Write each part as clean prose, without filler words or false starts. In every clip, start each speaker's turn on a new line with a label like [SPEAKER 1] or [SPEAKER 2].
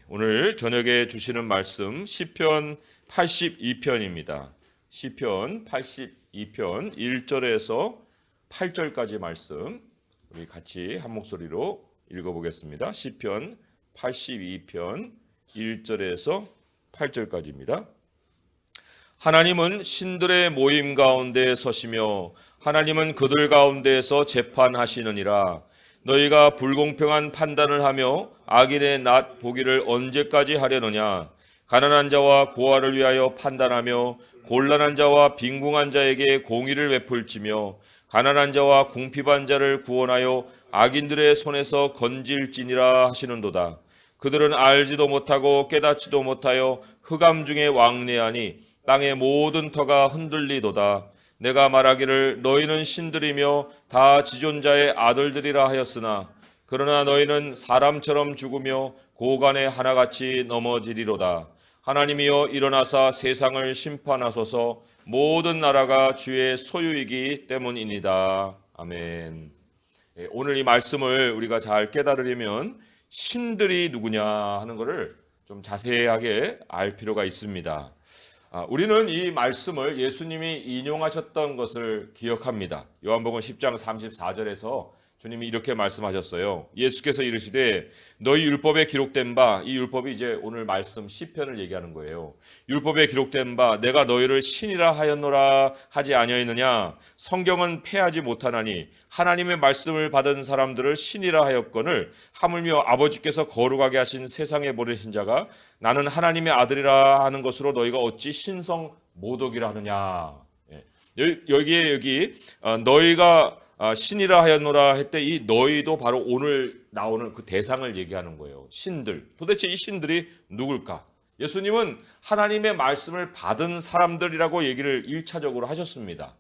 [SPEAKER 1] 오늘 저녁에 주시는 말씀 시편 82편입니다. 시편 82편 1절에서 8절까지 말씀 우리 같이 한 목소리로 읽어보겠습니다. 시편 82편 1절에서 8절까지입니다. 하나님은 신들의 모임 가운데 서시며 하나님은 그들 가운데에서 재판하시느니라. 너희가 불공평한 판단을 하며 악인의 낫 보기를 언제까지 하려느냐. 가난한 자와 고아를 위하여 판단하며 곤란한 자와 빈궁한 자에게 공의를 베풀지며 가난한 자와 궁핍한 자를 구원하여 악인들의 손에서 건질지니라 하시는도다. 그들은 알지도 못하고 깨닫지도 못하여 흑암 중에 왕래하니 땅의 모든 터가 흔들리도다. 내가 말하기를 너희는 신들이며 다 지존자의 아들들이라 하였으나 그러나 너희는 사람처럼 죽으며 고간에 하나같이 넘어지리로다. 하나님이여 일어나사 세상을 심판하소서. 모든 나라가 주의 소유이기 때문이니이다. 아멘. 오늘 이 말씀을 우리가 잘 깨달으려면 신들이 누구냐 하는 것을 좀 자세하게 알 필요가 있습니다. 우리는 이 말씀을 예수님이 인용하셨던 것을 기억합니다. 요한복음 10장 34절에서 주님이 이렇게 말씀하셨어요. 예수께서 이르시되 너희 율법에 기록된 바, 이 율법이 이제 오늘 말씀 시편을 얘기하는 거예요. 율법에 기록된 바 내가 너희를 신이라 하였노라 하지 아니하였느냐. 성경은 패하지 못하나니 하나님의 말씀을 받은 사람들을 신이라 하였거늘 하물며 아버지께서 거룩하게 하신 세상에 보내신 자가 나는 하나님의 아들이라 하는 것으로 너희가 어찌 신성 모독이라 하느냐. 여기 너희가 신이라 하였노라 했대. 이 너희도 바로 오늘 나오는 그 대상을 얘기하는 거예요. 신들. 도대체 이 신들이 누굴까? 예수님은 하나님의 말씀을 받은 사람들이라고 얘기를 1차적으로 하셨습니다.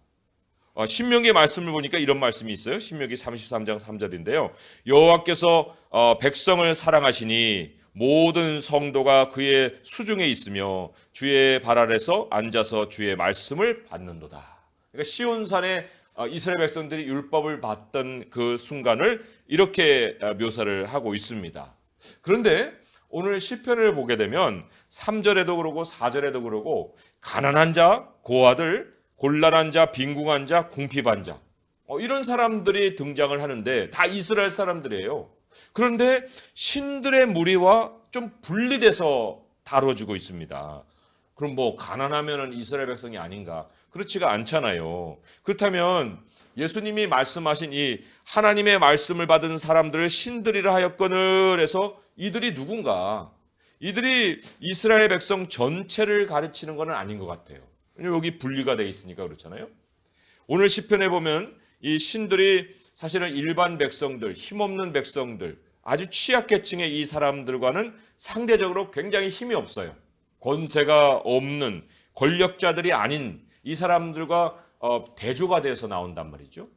[SPEAKER 1] 신명기 말씀을 보니까 이런 말씀이 있어요. 신명기 33장 3절인데요. 여호와께서 백성을 사랑하시니 모든 성도가 그의 수중에 있으며 주의 발 아래서 앉아서 주의 말씀을 받는도다. 그러니까 시온산에 이스라엘 백성들이 율법을 받던 그 순간을 이렇게 묘사를 하고 있습니다. 그런데 오늘 시편을 보게 되면 3절에도 그러고 4절에도 그러고 가난한 자, 고아들, 곤란한 자, 빈궁한 자, 궁핍한 자 이런 사람들이 등장을 하는데 다 이스라엘 사람들이에요. 그런데 신들의 무리와 좀 분리돼서 다뤄지고 있습니다. 그럼 뭐 가난하면은 이스라엘 백성이 아닌가? 그렇지가 않잖아요. 그렇다면 예수님이 말씀하신 이 하나님의 말씀을 받은 사람들을 신들이라 하였거늘 해서 이들이 누군가? 이들이 이스라엘 백성 전체를 가르치는 건 아닌 것 같아요. 왜냐하면 여기 분리가 돼 있으니까 그렇잖아요. 오늘 시편에 보면 이 신들이 사실은 일반 백성들, 힘없는 백성들, 아주 취약계층의 이 사람들과는 상대적으로 굉장히 힘이 없어요. 권세가 없는 권력자들이 아닌 이 사람들과 대조가 돼서 나온단 말이죠.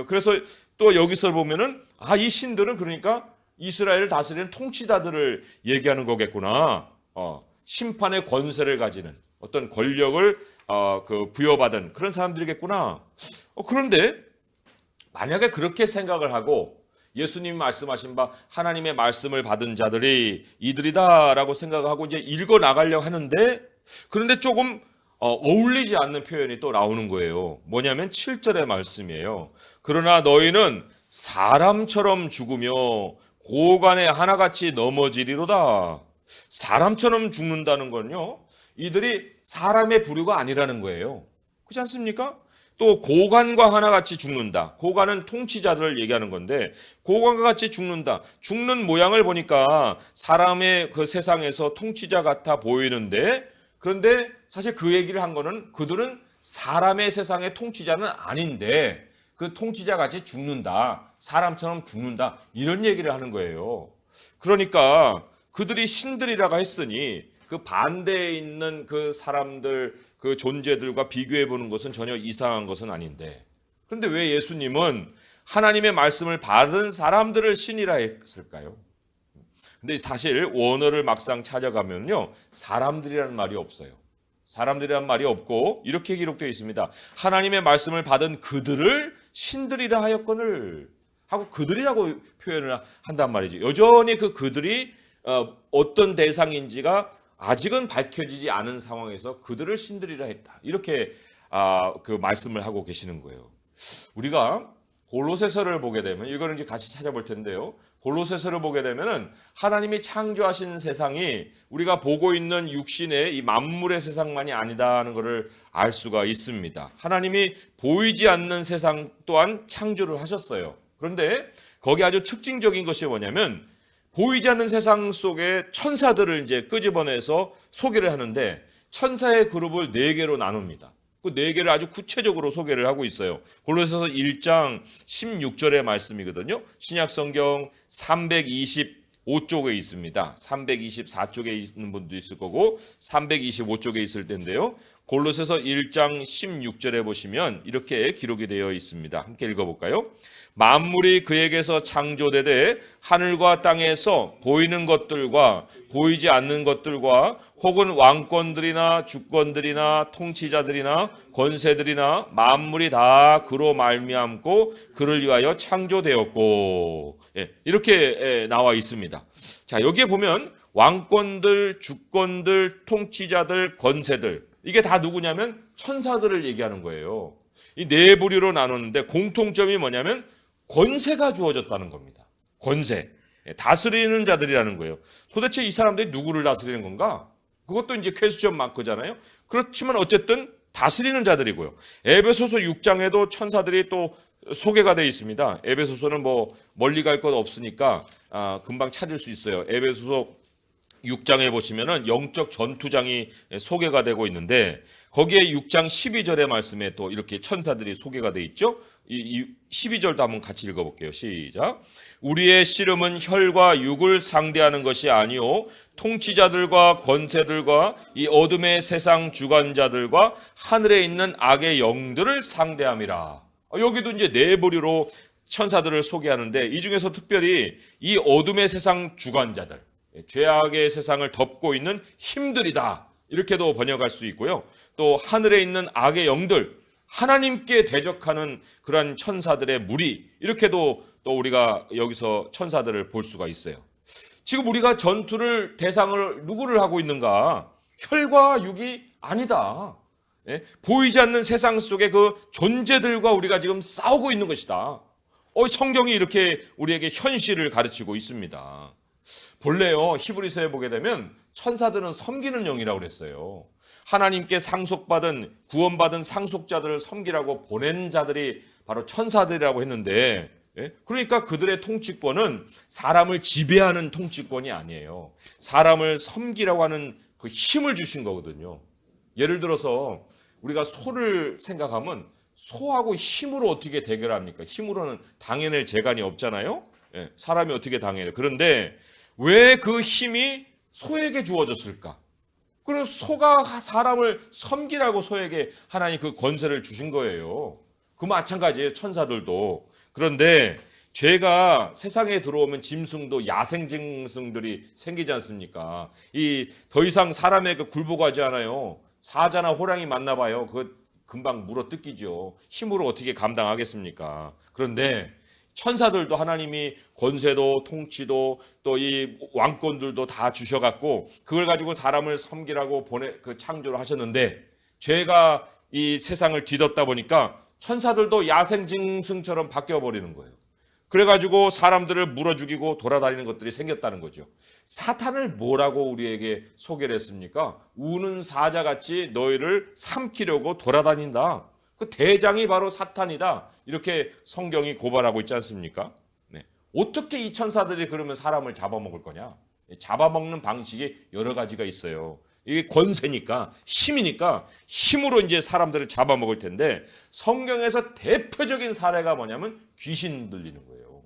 [SPEAKER 1] 그래서 또 여기서 보면은 이 신들은 그러니까 이스라엘을 다스리는 통치자들을 얘기하는 거겠구나. 심판의 권세를 가지는 어떤 권력을 부여받은 그런 사람들이겠구나. 그런데 만약에 그렇게 생각을 하고 예수님이 말씀하신 바 하나님의 말씀을 받은 자들이 이들이다라고 생각하고 이제 읽어 나가려고 하는데 그런데 조금 어울리지 않는 표현이 또 나오는 거예요. 뭐냐면 7절의 말씀이에요. 그러나 너희는 사람처럼 죽으며 고간에 하나같이 넘어지리로다. 사람처럼 죽는다는 건요. 이들이 사람의 부류가 아니라는 거예요. 그렇지 않습니까? 또 고관과 하나같이 죽는다. 고관은 통치자들을 얘기하는 건데 고관과 같이 죽는다. 죽는 모양을 보니까 사람의 그 세상에서 통치자 같아 보이는데 그런데 사실 그 얘기를 한 거는 그들은 사람의 세상의 통치자는 아닌데 그 통치자 같이 죽는다. 사람처럼 죽는다. 이런 얘기를 하는 거예요. 그러니까 그들이 신들이라고 했으니 그 반대에 있는 그 사람들 그 존재들과 비교해 보는 것은 전혀 이상한 것은 아닌데 그런데 왜 예수님은 하나님의 말씀을 받은 사람들을 신이라 했을까요? 근데 사실 원어를 막상 찾아가면요 사람들이라는 말이 없어요. 사람들이란 말이 없고 이렇게 기록되어 있습니다. 하나님의 말씀을 받은 그들을 신들이라 하였거늘 하고 그들이라고 표현을 한단 말이죠. 여전히 그 그들이 어떤 대상인지가 아직은 밝혀지지 않은 상황에서 그들을 신들이라 했다. 이렇게 그 말씀을 하고 계시는 거예요. 우리가 골로새서를 보게 되면 이거는 이제 같이 찾아볼 텐데요. 골로새서를 보게 되면은 하나님이 창조하신 세상이 우리가 보고 있는 육신의 이 만물의 세상만이 아니다는 것을 알 수가 있습니다. 하나님이 보이지 않는 세상 또한 창조를 하셨어요. 그런데 거기 아주 특징적인 것이 뭐냐면 보이지 않는 세상 속에 천사들을 이제 끄집어내서 소개를 하는데 천사의 그룹을 4개로 나눕니다. 그 4개를 아주 구체적으로 소개를 하고 있어요. 골로새서 1장 16절의 말씀이거든요. 신약성경 325쪽에 있습니다. 324쪽에 있는 분도 있을 거고 325쪽에 있을 텐데요. 골로새서 1장 16절에 보시면 이렇게 기록이 되어 있습니다. 함께 읽어볼까요? 만물이 그에게서 창조되되 하늘과 땅에서 보이는 것들과 보이지 않는 것들과 혹은 왕권들이나 주권들이나 통치자들이나 권세들이나 만물이 다 그로 말미암고 그를 위하여 창조되었고, 이렇게 나와 있습니다. 자, 여기에 보면 왕권들, 주권들, 통치자들, 권세들, 이게 다 누구냐면 천사들을 얘기하는 거예요. 이 4부류로 나누는데 공통점이 뭐냐면 권세가 주어졌다는 겁니다. 권세, 다스리는 자들이라는 거예요. 도대체 이 사람들이 누구를 다스리는 건가? 그것도 이제 퀘스천 마크잖아요. 그렇지만 어쨌든 다스리는 자들이고요. 에베소서 6장에도 천사들이 또 소개가 되어 있습니다. 에베소서는 뭐 멀리 갈 것 없으니까 금방 찾을 수 있어요. 에베소서 6장에 보시면은 영적 전투장이 소개가 되고 있는데 거기에 6장 12절의 말씀에 또 이렇게 천사들이 소개가 되어 있죠. 이 12절도 한번 같이 읽어볼게요. 시작. 우리의 씨름은 혈과 육을 상대하는 것이 아니요 통치자들과 권세들과 이 어둠의 세상 주관자들과 하늘에 있는 악의 영들을 상대함이라. 여기도 이제 4부류로 천사들을 소개하는데 이 중에서 특별히 이 어둠의 세상 주관자들, 죄악의 세상을 덮고 있는 힘들이다. 이렇게도 번역할 수 있고요. 또 하늘에 있는 악의 영들, 하나님께 대적하는 그러한 천사들의 무리, 이렇게도 또 우리가 여기서 천사들을 볼 수가 있어요. 지금 우리가 전투를 대상을 누구를 하고 있는가? 혈과 육이 아니다. 보이지 않는 세상 속의 그 존재들과 우리가 지금 싸우고 있는 것이다. 성경이 이렇게 우리에게 현실을 가르치고 있습니다. 본래요, 히브리서에 보게 되면 천사들은 섬기는 영이라고 그랬어요. 하나님께 상속받은, 구원받은 상속자들을 섬기라고 보낸 자들이 바로 천사들이라고 했는데, 그러니까 그들의 통치권은 사람을 지배하는 통치권이 아니에요. 사람을 섬기라고 하는 그 힘을 주신 거거든요. 예를 들어서 우리가 소를 생각하면 소하고 힘으로 어떻게 대결합니까? 힘으로는 당해낼 재간이 없잖아요. 사람이 어떻게 당해요? 그런데 왜 그 힘이 소에게 주어졌을까? 그럼 소가 사람을 섬기라고 소에게 하나님 그 권세를 주신 거예요. 그 마찬가지예요. 천사들도. 그런데 죄가 세상에 들어오면 짐승도 야생 짐승들이 생기지 않습니까? 이 더 이상 사람에게 굴복하지 않아요. 사자나 호랑이 만나봐요. 그 금방 물어 뜯기죠. 힘으로 어떻게 감당하겠습니까? 그런데 천사들도 하나님이 권세도 통치도 또 이 왕권들도 다 주셔갖고 그걸 가지고 사람을 섬기라고 창조를 하셨는데 죄가 이 세상을 뒤덮다 보니까 천사들도 야생 짐승처럼 바뀌어 버리는 거예요. 그래가지고 사람들을 물어 죽이고 돌아다니는 것들이 생겼다는 거죠. 사탄을 뭐라고 우리에게 소개를 했습니까? 우는 사자같이 너희를 삼키려고 돌아다닌다. 그 대장이 바로 사탄이다. 이렇게 성경이 고발하고 있지 않습니까? 어떻게 이 천사들이 그러면 사람을 잡아먹을 거냐? 잡아먹는 방식이 여러 가지가 있어요. 이게 권세니까, 힘이니까 힘으로 이제 사람들을 잡아먹을 텐데 성경에서 대표적인 사례가 뭐냐면 귀신 들리는 거예요.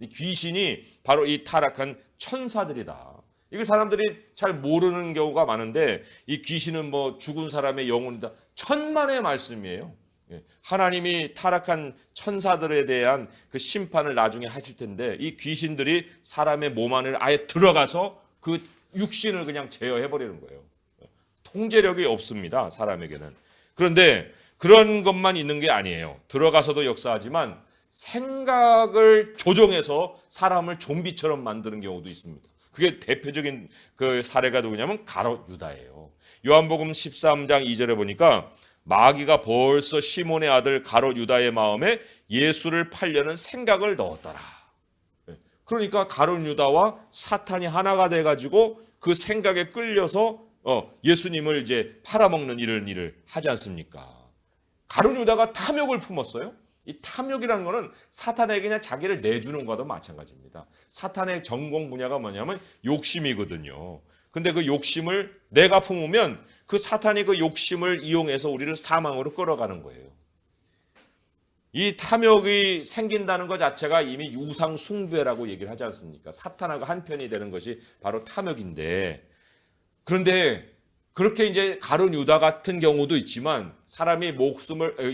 [SPEAKER 1] 이 귀신이 바로 이 타락한 천사들이다. 이걸 사람들이 잘 모르는 경우가 많은데 이 귀신은 뭐 죽은 사람의 영혼이다. 천만의 말씀이에요. 하나님이 타락한 천사들에 대한 그 심판을 나중에 하실 텐데 이 귀신들이 사람의 몸 안을 아예 들어가서 그 육신을 그냥 제어해 버리는 거예요. 통제력이 없습니다. 사람에게는. 그런데 그런 것만 있는 게 아니에요. 들어가서도 역사하지만 생각을 조종해서 사람을 좀비처럼 만드는 경우도 있습니다. 그게 대표적인 그 사례가 누구냐면 가롯 유다예요. 요한복음 13장 2절에 보니까 마귀가 벌써 시몬의 아들 가롯 유다의 마음에 예수를 팔려는 생각을 넣었더라. 그러니까 가롯 유다와 사탄이 하나가 돼가지고 그 생각에 끌려서 예수님을 이제 팔아먹는 이런 일을 하지 않습니까? 가룟 유다가 탐욕을 품었어요. 이 탐욕이라는 거는 사탄에게 그냥 자기를 내주는 것도 마찬가지입니다. 사탄의 전공 분야가 뭐냐면 욕심이거든요. 근데 그 욕심을 내가 품으면 그 사탄이 그 욕심을 이용해서 우리를 사망으로 끌어가는 거예요. 이 탐욕이 생긴다는 것 자체가 이미 유상 숭배라고 얘기를 하지 않습니까? 사탄하고 한편이 되는 것이 바로 탐욕인데, 그런데 그렇게 이제 가룟 유다 같은 경우도 있지만 사람이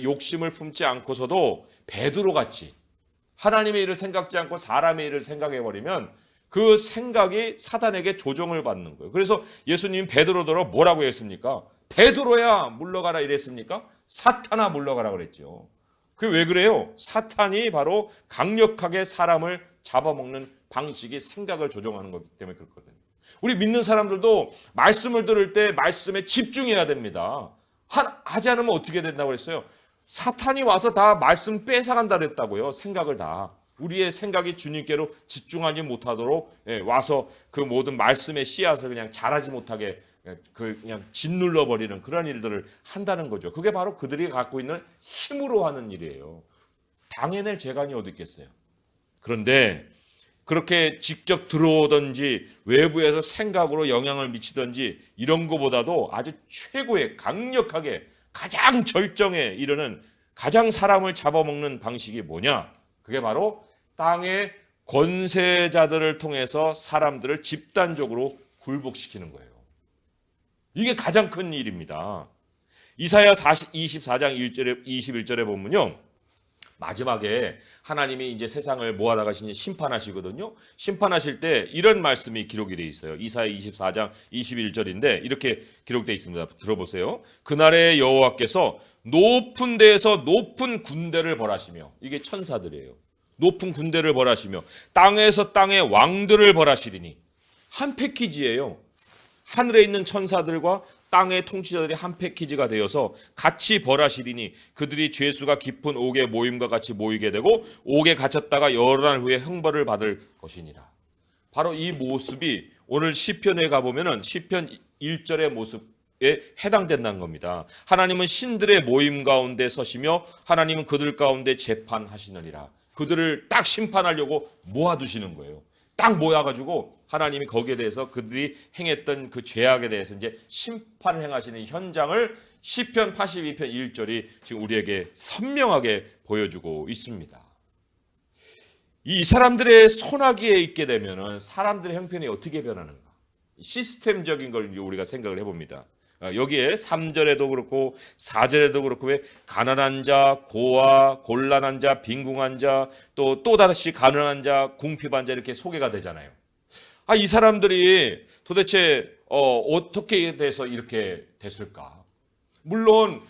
[SPEAKER 1] 욕심을 품지 않고서도 베드로 같이 하나님의 일을 생각지 않고 사람의 일을 생각해 버리면 그 생각이 사단에게 조종을 받는 거예요. 그래서 예수님 베드로더러 뭐라고 했습니까? 베드로야 물러가라 이랬습니까? 사탄아 물러가라 그랬죠. 그게 왜 그래요? 사탄이 바로 강력하게 사람을 잡아먹는 방식이 생각을 조종하는 거기 때문에 그렇거든요. 우리 믿는 사람들도 말씀을 들을 때 말씀에 집중해야 됩니다. 하지 않으면 어떻게 된다고 그랬어요? 사탄이 와서 다 말씀 뺏어간다 그랬다고요. 생각을 다. 우리의 생각이 주님께로 집중하지 못하도록 와서 그 모든 말씀의 씨앗을 그냥 자라지 못하게 그냥 짓눌러 버리는 그런 일들을 한다는 거죠. 그게 바로 그들이 갖고 있는 힘으로 하는 일이에요. 당해낼 재간이 어디 있겠어요. 그런데 그렇게 직접 들어오든지 외부에서 생각으로 영향을 미치든지 이런 것보다도 아주 최고의 강력하게 가장 절정에 이르는 가장 사람을 잡아먹는 방식이 뭐냐? 그게 바로 땅의 권세자들을 통해서 사람들을 집단적으로 굴복시키는 거예요. 이게 가장 큰 일입니다. 이사야 24장 1절에 21절에 보면요. 마지막에 하나님이 이제 세상을 모아다 가시니 심판하시거든요. 심판하실 때 이런 말씀이 기록이 되어 있어요. 이사야 24장 21절인데 이렇게 기록되어 있습니다. 들어보세요. 그날에 여호와께서 높은 데에서 높은 군대를 벌하시며, 이게 천사들이에요. 높은 군대를 벌하시며 땅에서 땅의 왕들을 벌하시리니, 한 패키지예요. 하늘에 있는 천사들과 땅의 통치자들이 한 패키지가 되어서 같이 벌하시리니 그들이 죄수가 깊은 옥의 모임과 같이 모이게 되고 옥에 갇혔다가 여러 날 후에 형벌을 받을 것이니라. 바로 이 모습이 오늘 시편에 가보면은 시편 1절의 모습에 해당된다는 겁니다. 하나님은 신들의 모임 가운데 서시며 하나님은 그들 가운데 재판하시느니라. 그들을 딱 심판하려고 모아두시는 거예요. 딱 모여가지고 하나님이 거기에 대해서 그들이 행했던 그 죄악에 대해서 이제 심판을 행하시는 현장을 시편 82편 1절이 지금 우리에게 선명하게 보여주고 있습니다. 이 사람들의 손아귀에 있게 되면은 사람들의 형편이 어떻게 변하는가? 시스템적인 걸 우리가 생각을 해봅니다. 여기에 3절에도 그렇고 4절에도 그렇고 왜 가난한 자, 고아, 곤란한 자, 빈궁한 자, 또다시 가난한 자, 궁핍한 자 이렇게 소개가 되잖아요. 이 사람들이 도대체 어떻게 돼서 이렇게 됐을까? 물론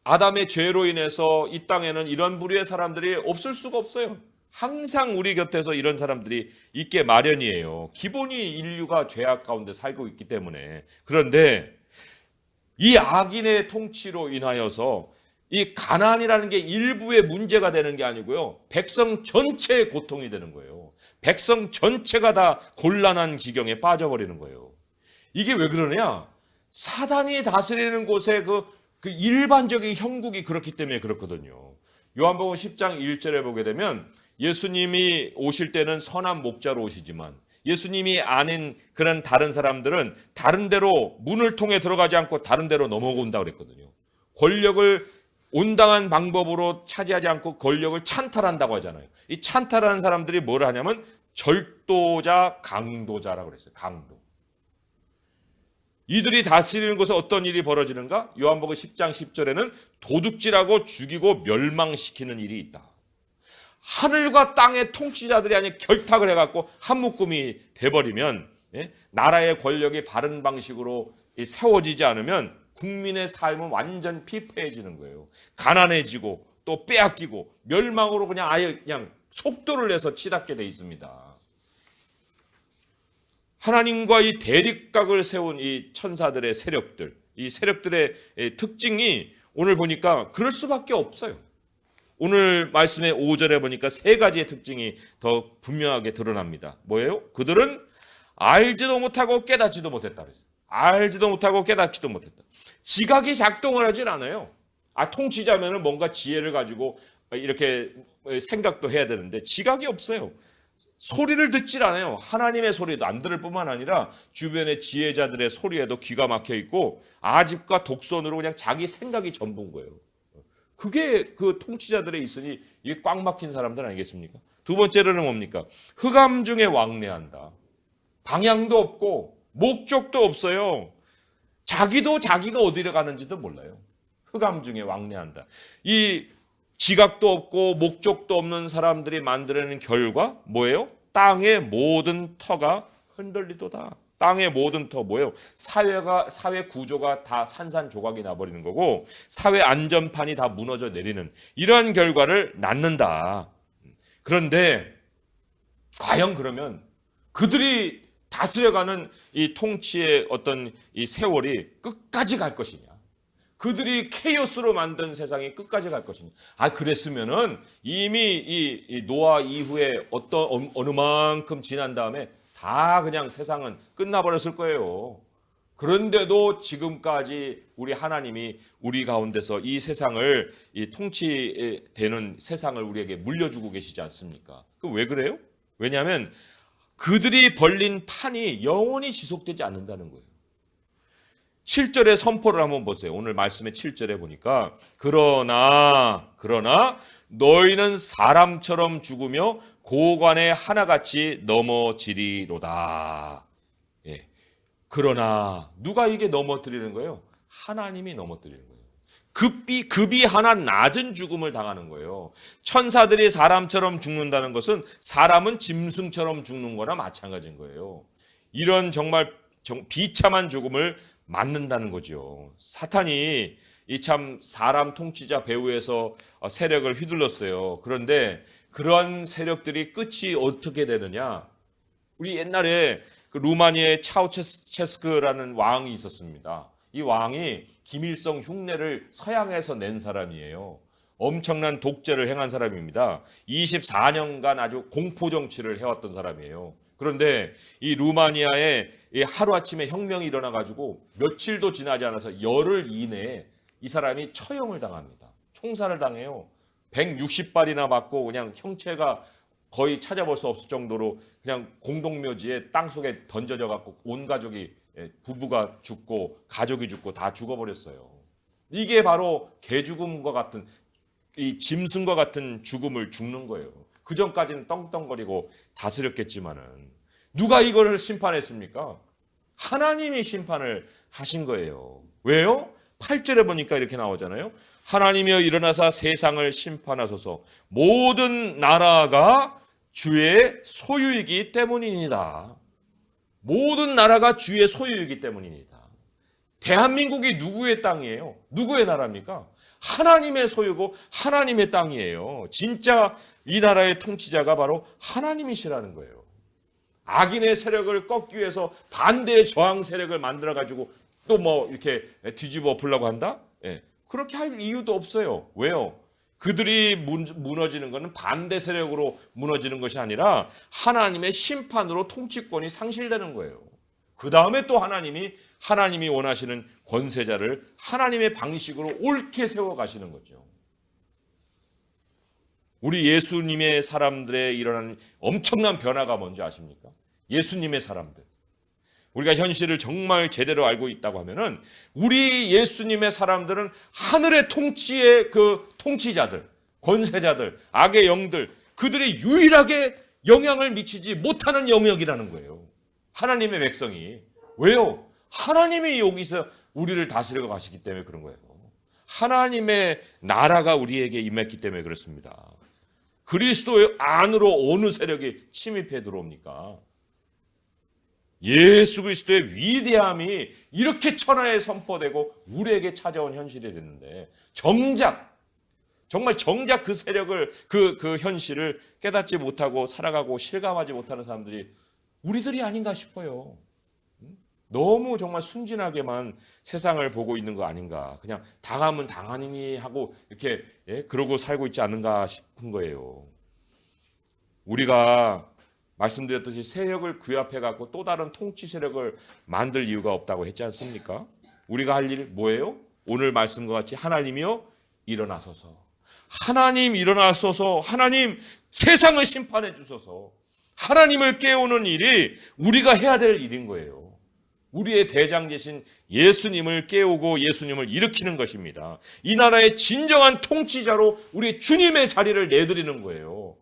[SPEAKER 1] 아담의 죄로 인해서 이 땅에는 이런 부류의 사람들이 없을 수가 없어요. 항상 우리 곁에서 이런 사람들이 있게 마련이에요. 기본이 인류가 죄악 가운데 살고 있기 때문에. 그런데 이 악인의 통치로 인하여서 이 가난이라는 게 일부의 문제가 되는 게 아니고요. 백성 전체의 고통이 되는 거예요. 백성 전체가 다 곤란한 지경에 빠져버리는 거예요. 이게 왜 그러냐? 사단이 다스리는 곳에 그 일반적인 형국이 그렇기 때문에 그렇거든요. 요한복음 10장 1절에 보게 되면 예수님이 오실 때는 선한 목자로 오시지만 예수님이 아닌 그런 다른 사람들은 다른 데로 문을 통해 들어가지 않고 다른 데로 넘어온다고 그랬거든요. 권력을 온당한 방법으로 차지하지 않고 권력을 찬탈한다고 하잖아요. 이 찬탈하는 사람들이 뭘 하냐면 절도자, 강도자라고 그랬어요. 강도. 이들이 다스리는 곳에 어떤 일이 벌어지는가? 요한복음 10장 10절에는 도둑질하고 죽이고 멸망시키는 일이 있다. 하늘과 땅의 통치자들이 아니 결탁을 해갖고 한 묶음이 돼버리면 나라의 권력이 바른 방식으로 세워지지 않으면 국민의 삶은 완전 피폐해지는 거예요. 가난해지고 또 빼앗기고 멸망으로 그냥 아예 그냥 속도를 내서 치닫게 돼 있습니다. 하나님과 이 대립각을 세운 이 천사들의 세력들, 이 세력들의 특징이 오늘 보니까 그럴 수밖에 없어요. 오늘 말씀의 5절에 보니까 세 가지의 특징이 더 분명하게 드러납니다. 뭐예요? 그들은 알지도 못하고 깨닫지도 못했다 그랬어요. 알지도 못하고 깨닫지도 못했다. 지각이 작동을 하진 않아요. 통치자면은 뭔가 지혜를 가지고 이렇게 생각도 해야 되는데 지각이 없어요. 소리를 듣질 않아요. 하나님의 소리도 안 들을 뿐만 아니라 주변의 지혜자들의 소리에도 귀가 막혀 있고 아집과 독선으로 그냥 자기 생각이 전부인 거예요. 그게 그 통치자들에 있으니 이게 꽉 막힌 사람들 아니겠습니까? 두 번째로는 뭡니까? 흑암 중에 왕래한다. 방향도 없고 목적도 없어요. 자기도 자기가 어디로 가는지도 몰라요. 흑암 중에 왕래한다. 이 지각도 없고 목적도 없는 사람들이 만들어내는 결과 뭐예요? 땅의 모든 터가 흔들리도다. 땅의 모든 터 뭐예요? 사회 구조가 다 산산조각이 나버리는 거고 사회 안전판이 다 무너져 내리는 이러한 결과를 낳는다. 그런데 과연 그러면 그들이 다스려가는 이 통치의 어떤 이 세월이 끝까지 갈 것이냐? 그들이 케이오스로 만든 세상이 끝까지 갈 것이냐? 그랬으면은 이미 이 노아 이후에 어느 만큼 지난 다음에 다 그냥 세상은 끝나버렸을 거예요. 그런데도 지금까지 우리 하나님이 우리 가운데서 이 세상을 이 통치되는 세상을 우리에게 물려주고 계시지 않습니까? 그 왜 그래요? 왜냐하면 그들이 벌린 판이 영원히 지속되지 않는다는 거예요. 7절의 선포를 한번 보세요. 오늘 말씀의 7절에 보니까 그러나 너희는 사람처럼 죽으며 고관에 하나같이 넘어지리로다. 예. 그러나 누가 이게 넘어뜨리는 거예요? 하나님이 넘어뜨리는 거예요. 급이 하나 낮은 죽음을 당하는 거예요. 천사들이 사람처럼 죽는다는 것은 사람은 짐승처럼 죽는 거나 마찬가지인 거예요. 이런 정말 비참한 죽음을 맞는다는 거죠. 사탄이 이 참 사람 통치자 배후에서 세력을 휘둘렀어요. 그런데 그런 세력들이 끝이 어떻게 되느냐? 우리 옛날에 그 루마니아의 차우체스크라는 왕이 있었습니다. 이 왕이 김일성 흉내를 서양에서 낸 사람이에요. 엄청난 독재를 행한 사람입니다. 24년간 아주 공포 정치를 해왔던 사람이에요. 그런데 이 루마니아에 하루아침에 혁명이 일어나가지고 며칠도 지나지 않아서 열흘 이내에 이 사람이 처형을 당합니다. 총살을 당해요. 160발이나 맞고 그냥 형체가 거의 찾아볼 수 없을 정도로 그냥 공동묘지에 땅속에 던져져 갖고 온 가족이 부부가 죽고 가족이 죽고 다 죽어버렸어요. 이게 바로 개죽음과 같은 이 짐승과 같은 죽음을 죽는 거예요. 그 전까지는 떵떵거리고 다스렸겠지만은 누가 이거를 심판했습니까? 하나님이 심판을 하신 거예요. 왜요? 8절에 보니까 이렇게 나오잖아요. 하나님이여 일어나사 세상을 심판하소서. 모든 나라가 주의 소유이기 때문이니다. 모든 나라가 주의 소유이기 때문이니다. 대한민국이 누구의 땅이에요? 누구의 나라입니까? 하나님의 소유고 하나님의 땅이에요. 진짜 이 나라의 통치자가 바로 하나님이시라는 거예요. 악인의 세력을 꺾기 위해서 반대의 저항 세력을 만들어 가지고 또 뭐 이렇게 뒤집어 엎으려고 한다? 예. 그렇게 할 이유도 없어요. 왜요? 그들이 무너지는 것은 반대 세력으로 무너지는 것이 아니라 하나님의 심판으로 통치권이 상실되는 거예요. 그 다음에 또 하나님이 원하시는 권세자를 하나님의 방식으로 옳게 세워가시는 거죠. 우리 예수님의 사람들의 일어나는 엄청난 변화가 뭔지 아십니까? 예수님의 사람들. 우리가 현실을 정말 제대로 알고 있다고 하면은 우리 예수님의 사람들은 하늘의 통치의 그 통치자들, 권세자들, 악의 영들, 그들이 유일하게 영향을 미치지 못하는 영역이라는 거예요. 하나님의 백성이. 왜요? 하나님이 여기서 우리를 다스려 가시기 때문에 그런 거예요. 하나님의 나라가 우리에게 임했기 때문에 그렇습니다. 그리스도 안으로 어느 세력이 침입해 들어옵니까? 예수 그리스도의 위대함이 이렇게 천하에 선포되고 우리에게 찾아온 현실이 됐는데 정작 그 세력을 그 현실을 깨닫지 못하고 살아가고 실감하지 못하는 사람들이 우리들이 아닌가 싶어요. 너무 정말 순진하게만 세상을 보고 있는 거 아닌가. 그냥 당하면 당하니 하고 이렇게 그러고 살고 있지 않은가 싶은 거예요. 우리가 말씀드렸듯이 세력을 규합해 갖고 또 다른 통치 세력을 만들 이유가 없다고 했지 않습니까? 우리가 할 일 뭐예요? 오늘 말씀과 같이 하나님이요 일어나소서. 하나님 일어나소서. 하나님 세상을 심판해 주소서. 하나님을 깨우는 일이 우리가 해야 될 일인 거예요. 우리의 대장되신 예수님을 깨우고 예수님을 일으키는 것입니다. 이 나라의 진정한 통치자로 우리 주님의 자리를 내드리는 거예요.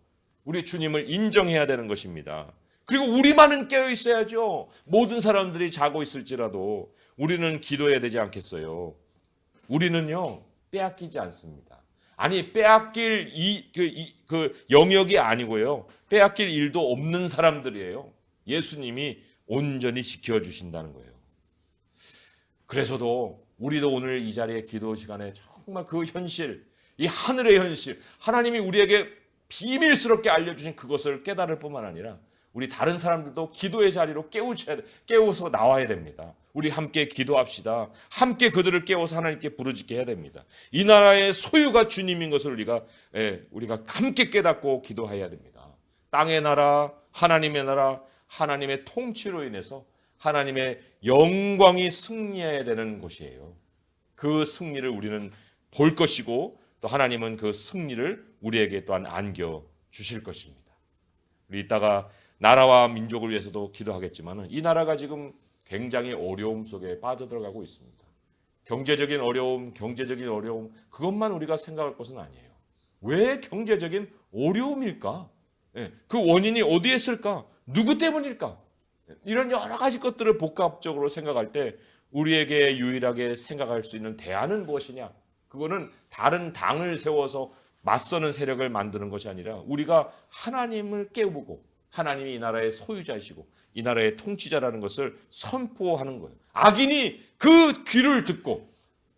[SPEAKER 1] 우리 주님을 인정해야 되는 것입니다. 그리고 우리만은 깨어 있어야죠. 모든 사람들이 자고 있을지라도 우리는 기도해야 되지 않겠어요? 우리는요 빼앗기지 않습니다. 아니 빼앗길 그 영역이 아니고요. 빼앗길 일도 없는 사람들이에요. 예수님이 온전히 지켜주신다는 거예요. 그래서도 우리도 오늘 이 자리에 기도 시간에 정말 그 현실, 이 하늘의 현실, 하나님이 우리에게 비밀스럽게 알려주신 그것을 깨달을 뿐만 아니라 우리 다른 사람들도 기도의 자리로 깨워서 나와야 됩니다. 우리 함께 기도합시다. 함께 그들을 깨워서 하나님께 부르짖게 해야 됩니다. 이 나라의 소유가 주님인 것을 우리가 함께 깨닫고 기도해야 됩니다. 땅의 나라, 하나님의 나라, 하나님의 통치로 인해서 하나님의 영광이 승리해야 되는 곳이에요. 그 승리를 우리는 볼 것이고 또 하나님은 그 승리를 우리에게 또한 안겨 주실 것입니다. 우리 이따가 나라와 민족을 위해서도 기도하겠지만 이 나라가 지금 굉장히 어려움 속에 빠져들어가고 있습니다. 경제적인 어려움 그것만 우리가 생각할 것은 아니에요. 왜 경제적인 어려움일까? 그 원인이 어디에 있을까? 누구 때문일까? 이런 여러 가지 것들을 복합적으로 생각할 때 우리에게 유일하게 생각할 수 있는 대안은 무엇이냐? 그거는 다른 당을 세워서 맞서는 세력을 만드는 것이 아니라 우리가 하나님을 깨우고 하나님이 이 나라의 소유자이시고 이 나라의 통치자라는 것을 선포하는 거예요. 악인이 그 귀를 듣고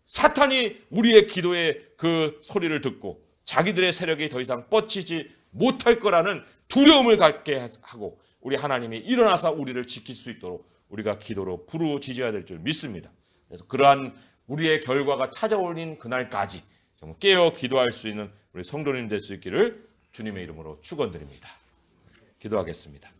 [SPEAKER 1] 사탄이 우리의 기도의 그 소리를 듣고 자기들의 세력이 더 이상 뻗치지 못할 거라는 두려움을 갖게 하고 우리 하나님이 일어나서 우리를 지킬 수 있도록 우리가 기도로 부르짖어야 될 줄 믿습니다. 그래서 그러한 우리의 결과가 찾아오는 그날까지 정말 깨어 기도할 수 있는 우리 성도님 될 수 있기를 주님의 이름으로 축원드립니다. 기도하겠습니다.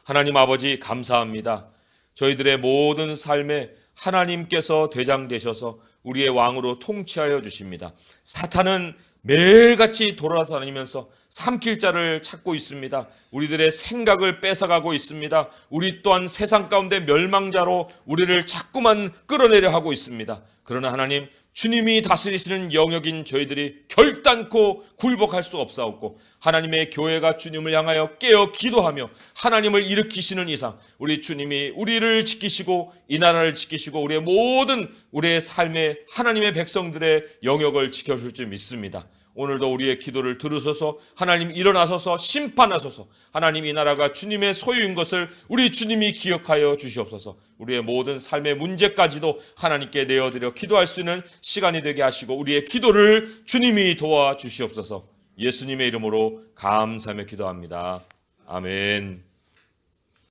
[SPEAKER 1] 하나님 아버지 감사합니다. 저희들의 모든 삶에 하나님께서 대장되셔서 우리의 왕으로 통치하여 주십니다. 사탄은 매일같이 돌아다니면서 삼킬 자를 찾고 있습니다. 우리들의 생각을 뺏어가고 있습니다. 우리 또한 세상 가운데 멸망자로 우리를 자꾸만 끌어내려 하고 있습니다. 그러나 하나님 주님이 다스리시는 영역인 저희들이 결단코 굴복할 수 없사옵고 하나님의 교회가 주님을 향하여 깨어 기도하며 하나님을 일으키시는 이상 우리 주님이 우리를 지키시고 이 나라를 지키시고 우리의 삶의 하나님의 백성들의 영역을 지켜줄 줄 믿습니다. 오늘도 우리의 기도를 들으소서. 하나님 일어나소서 심판하소서. 하나님 이 나라가 주님의 소유인 것을 우리 주님이 기억하여 주시옵소서. 우리의 모든 삶의 문제까지도 하나님께 내어드려 기도할 수 있는 시간이 되게 하시고 우리의 기도를 주님이 도와주시옵소서. 예수님의 이름으로 감사하며 기도합니다. 아멘.